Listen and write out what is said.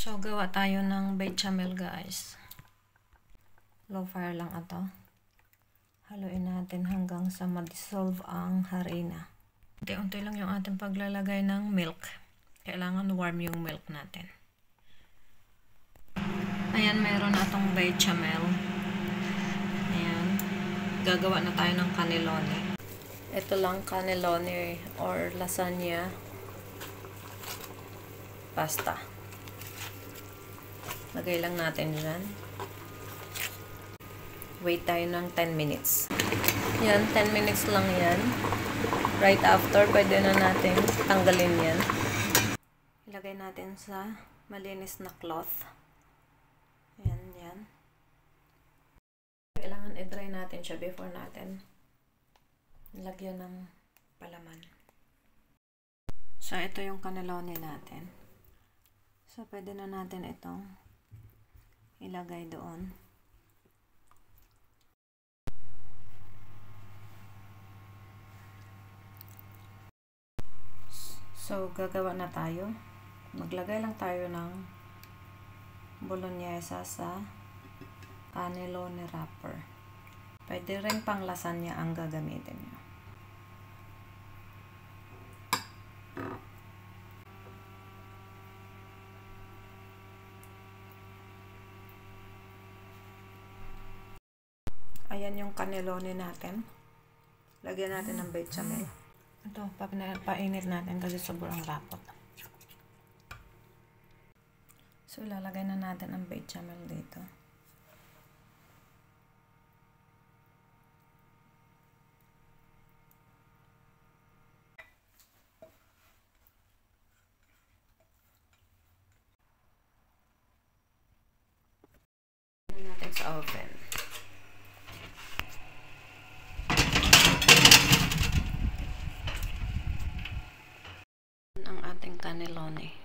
So, gawa tayo ng bechamel, guys. Low fire lang ito. Haluin natin hanggang sa ma-dissolve ang harina. Unti-unti lang yung ating paglalagay ng milk. Kailangan warm yung milk natin. Ayan, meron na itong bechamel. Ayan. Gagawa na tayo ng cannelloni. Ito lang cannelloni or lasagna pasta. Lagay lang natin dyan. Wait tayo ng 10 minutes. Yan, 10 minutes lang yan. Right after, pwede na natin tanggalin yan. Ilagay natin sa malinis na cloth. Yan, yan. Kailangan i-dry natin siya before natin lagyan ng palaman. So, ito yung cannelloni natin. So, pwede na natin itong ilagay doon. So, gagawa na tayo. Maglagay lang tayo ng bolognese sa cannelloni wrapper. Pwede rin pang lasagna ang gagamitin nyo. Ayan yung cannelloni natin. Lagyan natin ng bechamel. Ito, painit natin kasi sobrang rapot. So, lalagay na natin ang bechamel dito. Lagyan natin sa oven. Ang ating cannelloni.